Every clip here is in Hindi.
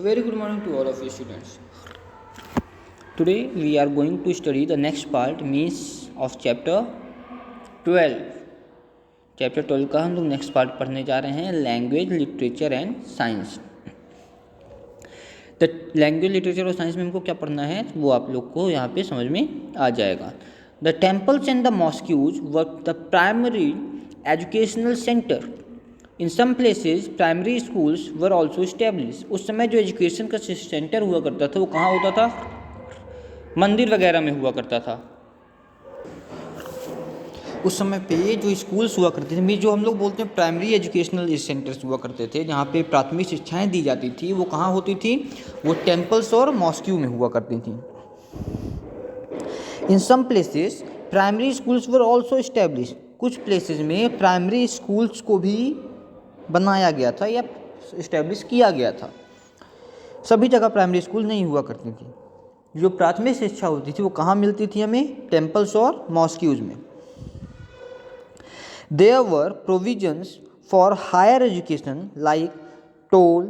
A very good morning to all of you students. Today we are going to study the next part means of chapter 12. Chapter 12 का हम लोग नेक्स्ट पार्ट पढ़ने जा रहे हैं language literature and science. The language literature और साइंस में हमको क्या पढ़ना है वो आप लोग को यहाँ पे समझ में आ जाएगा। The temples and the mosques were the primary educational center. In some places primary schools were also establish. उस समय जो एजुकेशन का सेंटर हुआ करता था वो कहाँ होता था? मंदिर वगैरह में हुआ करता था। उस समय पे जो स्कूल्स हुआ करते थे, जो हम लोग बोलते हैं प्राइमरी एजुकेशनल सेंटर्स हुआ करते थे, जहाँ पे प्राथमिक शिक्षाएं दी जाती थी, वो कहाँ होती थी? वो टेम्पल्स और मॉस्क्यू में हुआ करती थी। In some places primary schools were also establish. कुछ प्लेसेस में प्राइमरी स्कूल्स को भी बनाया गया था या इस्टेब्लिश किया गया था। सभी जगह प्राइमरी स्कूल नहीं हुआ करती थी। जो प्राथमिक शिक्षा होती थी वो कहाँ मिलती थी हमें? टेम्पल्स और मॉस्क्यूज में। There were provisions for higher education like toll,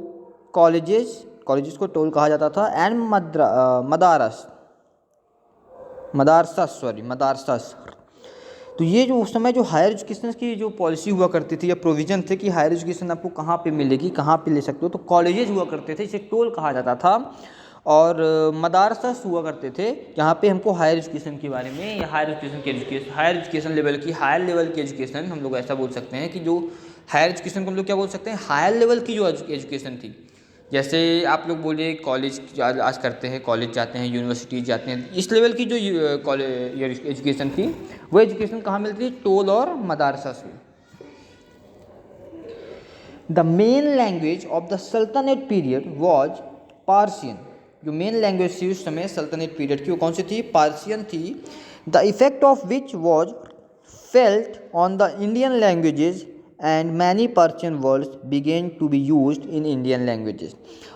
colleges को टोल कहा जाता था, and मदारसस। तो ये जो उस समय जो हायर एजुकेशन की जो पॉलिसी हुआ करती थी या प्रोविजन थे कि हायर एजुकेशन आपको कहाँ पे मिलेगी, कहाँ पे ले सकते हो, तो कॉलेजेस हुआ करते थे, इसे टोल कहा जाता था। और मदारसस हुआ करते थे जहाँ पे हमको हायर एजुकेशन के बारे में या हायर एजुकेशन लेवल की एजुकेशन हम लोग ऐसा बोल सकते हैं कि जो हायर एजुकेशन को हम लोग क्या बोल सकते हैं? हायर लेवल की जो एजुकेशन थी। जैसे आप लोग बोलिए कॉलेज आज करते हैं, कॉलेज जाते हैं, यूनिवर्सिटीज जाते हैं, इस लेवल की जो एजुकेशन थी वो एजुकेशन कहाँ मिलती थी? टोल और मदारसा से। The main language of the सल्तनत पीरियड वॉज पार्सियन। जो मेन लैंग्वेज थी उस समय सल्तनत पीरियड की वो कौन सी थी? पार्सियन थी। The effect of which was felt on the Indian languages and many Persian words began to be used in Indian languages.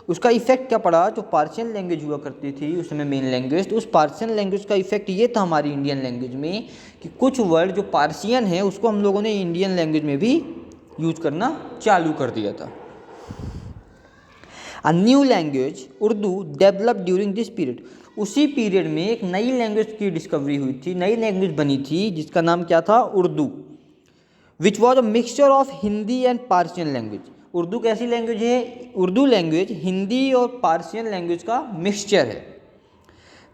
उसका इफेक्ट क्या पड़ा? जो पार्शियन लैंग्वेज हुआ करती थी उस समय मेन लैंग्वेज, तो उस पार्शियन लैंग्वेज का इफेक्ट ये था हमारी इंडियन लैंग्वेज में कि कुछ वर्ड जो पार्शियन है उसको हम लोगों ने इंडियन लैंग्वेज में भी यूज करना चालू कर दिया था। A new language Urdu develop during this period. उसी पीरियड में एक नई लैंग्वेज की डिस्कवरी हुई थी, नई लैंग्वेज बनी थी जिसका नाम क्या था? Urdu. Which was a mixture of Hindi and Persian language. Urdu कैसी लैंग्वेज है? उर्दू लैंग्वेज हिंदी और पार्शियन लैंग्वेज का मिक्सचर है।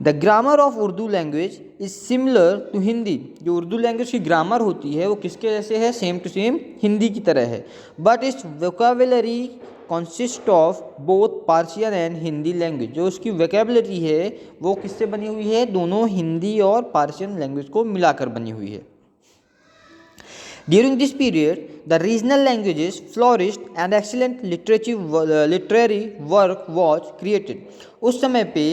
The grammar of Urdu language is similar to Hindi. जो उर्दू लैंग्वेज की ग्रामर होती है वो किसके जैसे है? सेम टू सेम हिंदी की तरह है। But it's vocabulary consist of both Persian and Hindi language. जो उसकी वोकेबलरी है वो किससे बनी हुई है? दोनों हिंदी और पार्शियन लैंग्वेज को मिलाकर बनी हुई है। During this period the regional languages flourished and excellent literary work was created. उस समय पे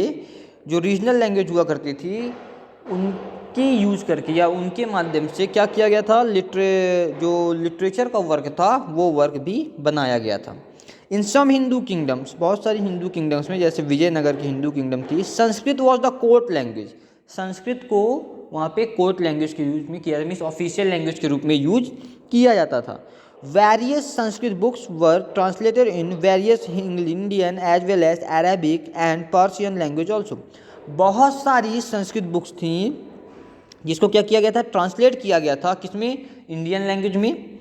जो रीजनल लैंग्वेज हुआ करती थी उनकी यूज करके या उनके माध्यम से क्या किया गया था? जो लिटरेचर का वर्क था वो वर्क भी बनाया गया था। इन सम हिंदू किंगडम्स, बहुत सारी हिंदू किंगडम्स में, जैसे विजयनगर की हिंदू किंगडम थी, Sanskrit was the court language. Sanskrit को वहाँ पे कोर्ट लैंग्वेज के यूज में किया, मीन्स ऑफिशियल लैंग्वेज के रूप में यूज किया जाता था। Various Sanskrit books were translated in various Indian as well as Arabic and Persian language also. बहुत सारी संस्कृत बुक्स थी जिसको क्या किया गया था? ट्रांसलेट किया गया था। किसमें? इंडियन लैंग्वेज में,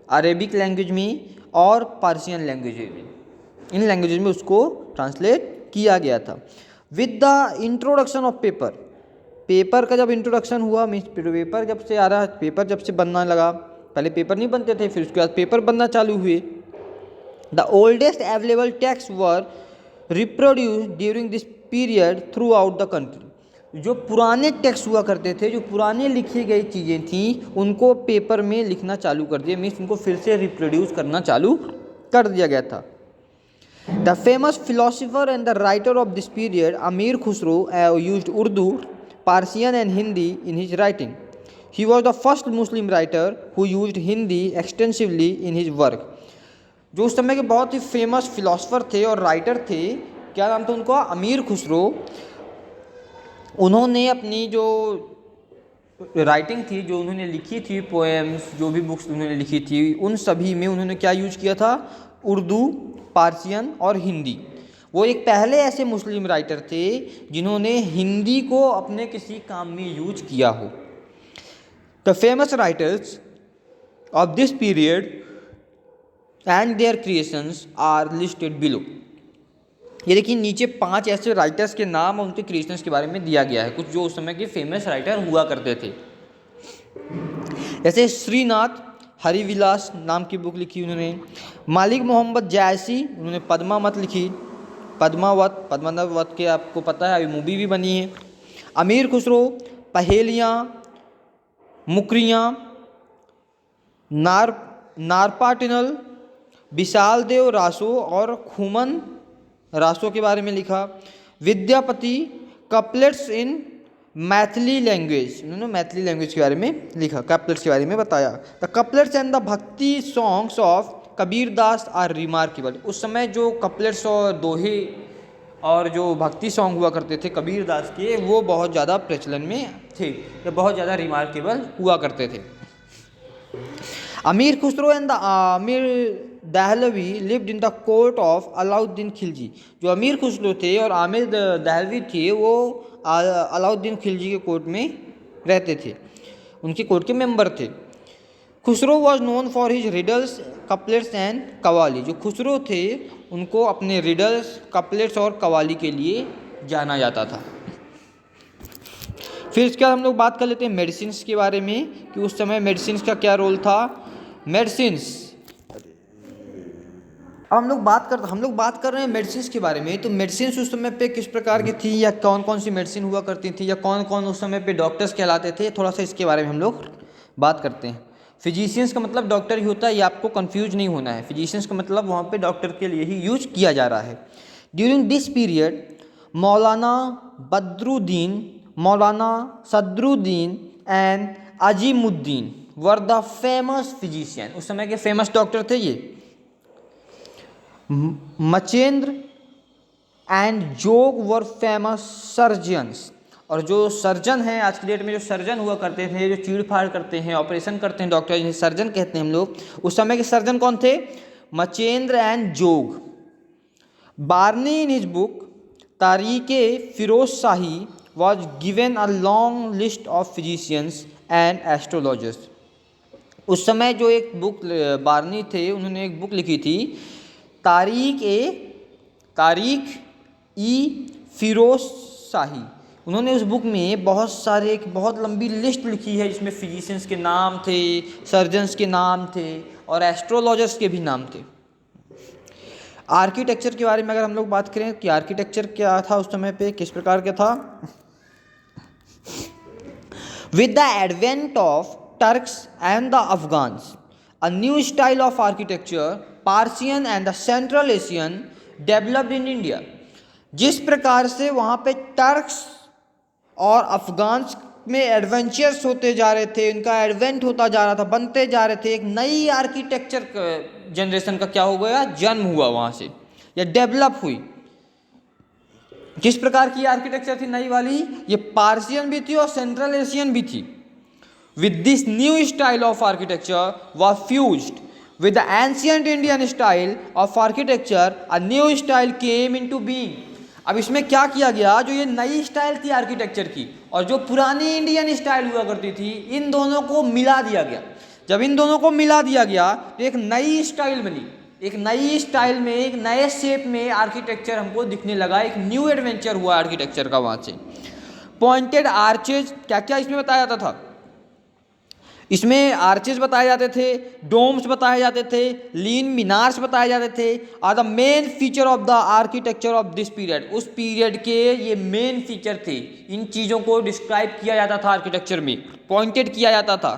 अरेबिक लैंग्वेज में और पर्शियन लैंग्वेज में। इन लैंग्वेजेज में उसको ट्रांसलेट किया गया था। With the introduction of paper का जब इंट्रोडक्शन हुआ, मीन्स पेपर जब से आ रहा, पेपर जब से बनना लगा, पहले पेपर नहीं बनते थे, फिर उसके बाद पेपर बनना चालू हुए। The oldest available text were reproduce during this period through out the country. जो पुराने टेक्स्ट हुआ करते थे, जो पुराने लिखी गई चीज़ें थी, उनको पेपर में लिखना चालू कर दिया, मीन्स उनको फिर से रिप्रोड्यूस करना चालू कर दिया गया था। The famous philosopher and the writer of this period Amir Khusro used Urdu, Persian and Hindi in his writing. He was the first Muslim writer who used Hindi extensively in his work. जो उस समय के बहुत ही फेमस फिलोसोफर थे और राइटर थे, क्या नाम था उनका? अमीर खुसरो। उन्होंने अपनी जो राइटिंग थी, जो उन्होंने लिखी थी, पोएम्स, जो भी बुक्स उन्होंने लिखी थी, उन सभी में उन्होंने क्या यूज किया था? उर्दू, पार्शियन और हिंदी। वो एक पहले ऐसे मुस्लिम राइटर थे जिन्होंने हिंदी को अपने किसी काम में यूज किया हो। The famous writers of this period and their creations are listed below. ये देखिए नीचे 5 ऐसे राइटर्स के नाम और उनके क्रिएशंस के बारे में दिया गया है, कुछ जो उस समय के फेमस राइटर हुआ करते थे। जैसे श्रीनाथ हरिविलास नाम की बुक लिखी उन्होंने। मालिक मोहम्मद जायसी, उन्होंने पद्मावत लिखी। पद्मावत के आपको पता है, अभी मूवी भी बनी है। अमीर खुसरो पहेलियाँ, मुकरियाँ, नारपाटिनल, विशाल देव रासो और खुमन रासो के बारे में लिखा। विद्यापति कपलेट्स इन मैथिली लैंग्वेज, उन्होंने मैथिली लैंग्वेज के बारे में लिखा, कपलेट्स के बारे में बताया। The couplets and the bhakti songs of Kabirdas are remarkable. उस समय जो कपलेट्स और दोहे और जो भक्ति सॉन्ग हुआ करते थे कबीरदास के, वो बहुत ज़्यादा प्रचलन में थे, ये बहुत ज़्यादा रिमार्केबल हुआ करते थे। Amir Khusro and the Amir Dehlavi lived in the court of Alauddin Khilji. जो अमीर खुसरो थे और आमिर दहलवी थे वो अलाउद्दीन खिलजी के कोर्ट में रहते थे, उनके कोर्ट के मेंबर थे। Khusro was known for his riddles couplets and qawwali. जो खुसरो थे उनको अपने रिडल्स, कपलेट्स और कवाली के लिए जाना जाता था। फिर इसके बाद हम लोग बात कर लेते हैं मेडिसिन्स के बारे में कि उस समय मेडिसिन्स का क्या रोल था। मेडिसिन्स, अब हम लोग बात कर रहे हैं मेडिसिन्स के बारे में। तो मेडिसिन्स उस समय पे किस प्रकार की थी या कौन कौन सी मेडिसिन हुआ करती थी या कौन कौन उस समय पे डॉक्टर्स कहलाते थे, थोड़ा सा इसके बारे में हम लोग बात करते हैं। फिजिशियंस का मतलब डॉक्टर ही होता है, ये आपको कंफ्यूज नहीं होना है। फिजिशियंस का मतलब वहाँ पे डॉक्टर के लिए ही यूज किया जा रहा है। During this period Maulana Badruddin, Maulana Sadruddin and Azimuddin were the famous physician. उस समय के फेमस डॉक्टर थे ये। मचेंद्र एंड जोग वर फेमस सर्जन्स। और जो सर्जन हैं आज की डेट में, जो सर्जन हुआ करते थे, जो चीड़ फाड़ करते हैं, ऑपरेशन करते हैं डॉक्टर, जिन्हें सर्जन कहते हैं हम लोग, उस समय के सर्जन कौन थे? Machendra and Jog. Barni in his book Tarikh-e Firoz Shahi was given a long list of physicians and astrologers. उस समय जो एक बुक बार्नी थे, उन्होंने एक बुक लिखी थी तारीक ई फिरोज शाही। उन्होंने उस बुक में बहुत लंबी लिस्ट लिखी है जिसमें फिजिशियंस के नाम थे, सर्जन्स के नाम थे और एस्ट्रोलॉजर्स के भी नाम थे। आर्किटेक्चर के बारे में अगर हम लोग बात करें कि आर्किटेक्चर क्या था उस समय पे, किस प्रकार का था। With the advent of Turks and the Afghans a new style of architecture Persian and the central Asian developed in India. जिस प्रकार से वहाँ पे टर्क्स और अफगान्स में एडवेंचर्स होते जा रहे थे, इनका एडवेंट होता जा रहा था, बनते जा रहे थे, एक नई आर्किटेक्चर जनरेशन का क्या हो गया, जन्म हुआ वहाँ से या डेवलप हुई। किस प्रकार की आर्किटेक्चर थी नई वाली? ये पार्सियन भी थी और सेंट्रल एशियन भी थी। With this new style of architecture was fused with the ancient Indian style of architecture, a new style came into being। अब इसमें क्या किया गया, जो ये नई स्टाइल थी आर्किटेक्चर की और जो पुरानी इंडियन स्टाइल हुआ करती थी, इन दोनों को मिला दिया गया। जब इन दोनों को मिला दिया गया तो एक नई स्टाइल बनी। एक नई स्टाइल में, एक नए शेप में आर्किटेक्चर हमको दिखने लगा। एक न्यू एडवेंचर हुआ आर्किटेक्चर का वहाँ से। पॉइंटेड आर्चेज, क्या क्या इसमें बताया जाता था? इसमें आर्चेज बताए जाते थे, डोम्स बताए जाते थे, लीन मीनार्स बताए जाते थे। Are the main feature of the architecture of this period. उस पीरियड के ये मेन फीचर थे। इन चीज़ों को डिस्क्राइब किया जाता था आर्किटेक्चर में, पॉइंटेड किया जाता था।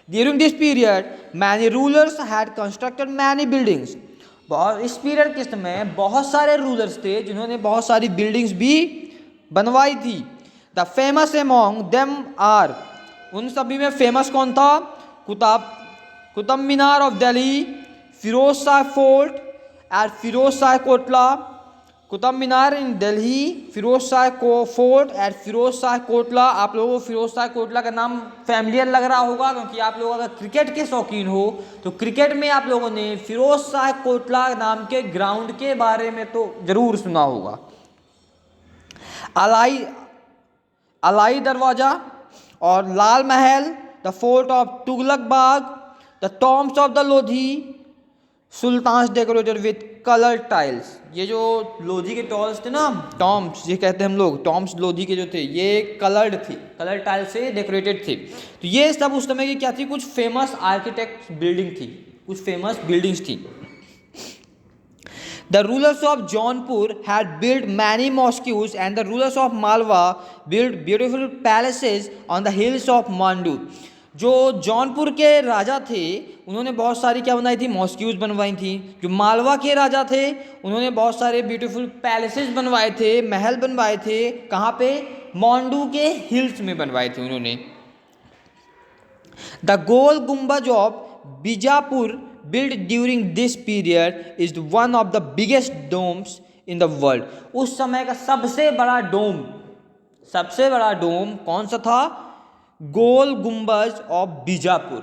During this period many rulers had constructed many buildings. इस पीरियड के समय बहुत सारे रूलर्स थे जिन्होंने बहुत सारी बिल्डिंग्स भी बनवाई थी। The famous among them are, उन सभी में फेमस कौन था? Qutub Minar of Delhi, Firoz Shah fort at Firoz Shah Kotla, Qutub Minar in Delhi, Firoz Shah को फोर्ट एट फिरोज शाह कोटला। आप लोगों को फिरोज शाह कोटला का नाम फैमिलियर लग रहा होगा, क्योंकि आप लोग अगर क्रिकेट के शौकीन हो तो क्रिकेट में आप लोगों ने फिरोज शाह कोटला नाम के ग्राउंड के बारे में तो जरूर सुना होगा। अलाई दरवाजा और Lal Mahal, the fort of Tughlaq Bagh, the tombs of the Lodi, sultans decorated with colour tiles. ये जो लोधी के टॉल्स थे ना, टॉम्ब्स ये कहते हैं हम लोग, टॉम्ब्स लोधी के जो थे ये कलर्ड थे, कलर टाइल से डेकोरेटेड थे। तो ये सब उस समय की क्या थी, कुछ फेमस आर्किटेक्ट बिल्डिंग थी, कुछ फेमस बिल्डिंग्स थी। The rulers of Jaunpur had built many mosques and the rulers of Malwa built beautiful palaces on the hills of Mandu। जो जौनपुर के राजा थे उन्होंने बहुत सारी क्या बनाई थी, मॉस्क्यूज बनवाई थी। जो मालवा के राजा थे उन्होंने बहुत सारे ब्यूटीफुल पैलेसेस बनवाए थे, महल बनवाए थे। कहाँ पे, मांडू के हिल्स में बनवाए थे उन्होंने। द गोल गुम्बज of Bijapur built during this period is one of the biggest domes in the world। उस समय का सबसे बड़ा डोम कौन सा था, गोल गुम्बज ऑफ बीजापुर,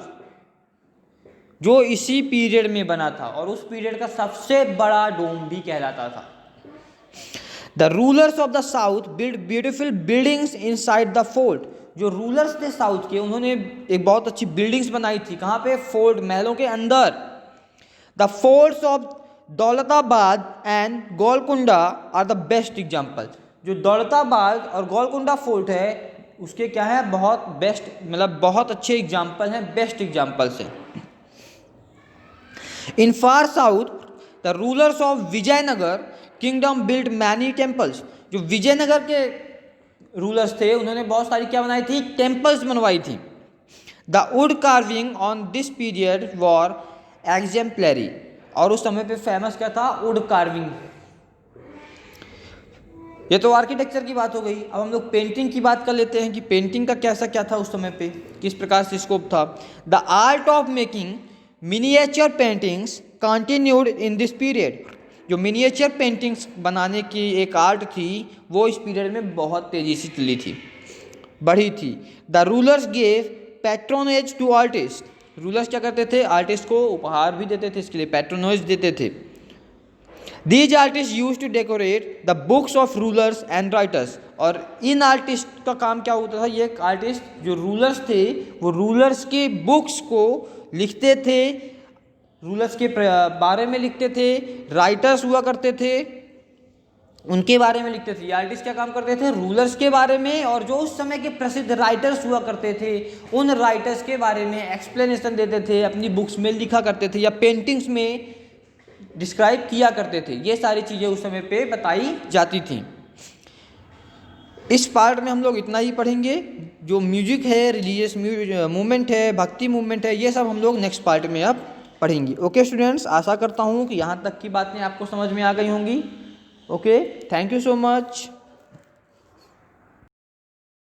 जो इसी पीरियड में बना था और उस पीरियड का सबसे बड़ा डोम भी कहलाता था। The rulers of the south build beautiful buildings inside the fort. जो रूलर्स थे साउथ के उन्होंने एक बहुत अच्छी बिल्डिंग्स बनाई थी। कहाँ पे, फोर्ट, महलों के अंदर। The forts of Daulatabad and Golconda are the best example. जो दौलताबाद और गोलकुंडा फोर्ट है उसके क्या है, बहुत बेस्ट, मतलब बहुत अच्छे एग्जाम्पल हैं, बेस्ट एग्जाम्पल्स हैं। In far south the rulers of Vijayanagar kingdom build many temples. जो विजयनगर के रूलर्स थे उन्होंने बहुत सारी क्या बनाई थी, टेम्पल्स बनवाई थी। The wood carving on this period war exemplary. और उस समय पे फेमस क्या था, वुड कार्विंग। ये तो आर्किटेक्चर की बात हो गई। अब हम लोग पेंटिंग की बात कर लेते हैं कि पेंटिंग का कैसा क्या था उस समय पे, किस प्रकार से स्कोप था। The art of making miniature paintings continued in this period. जो मिनिएचर पेंटिंग्स बनाने की एक आर्ट थी वो इस पीरियड में बहुत तेज़ी से चली थी, बढ़ी थी। The rulers gave patronage to artist. Rulers क्या करते थे, आर्टिस्ट को उपहार भी देते थे, इसके लिए पैट्रोनेज देते थे। These artist use to decorate the books of rulers and writers. और इन आर्टिस्ट का काम क्या होता था, ये आर्टिस्ट जो रूलर्स थे वो रूलर्स के बुक्स को लिखते थे, रूलर्स के बारे में लिखते थे। राइटर्स हुआ करते थे, उनके बारे में लिखते थे। आर्टिस्ट क्या काम करते थे, रूलर्स के बारे में, और जो उस समय के प्रसिद्ध राइटर्स हुआ करते थे उन राइटर्स के बारे में एक्सप्लेनेशन देते थे, अपनी बुक्स में लिखा करते थे या पेंटिंग्स में डिस्क्राइब किया करते थे। ये सारी चीज़ें उस समय पे बताई जाती थी। इस पार्ट में हम लोग इतना ही पढ़ेंगे। जो म्यूजिक है, रिलीजियस मूवमेंट है, भक्ति मूवमेंट है, ये सब हम लोग नेक्स्ट पार्ट में अब पढ़ेंगे। ओके स्टूडेंट्स, आशा करता हूँ कि यहाँ तक की बातें आपको समझ में आ गई होंगी। Okay, thank you so much.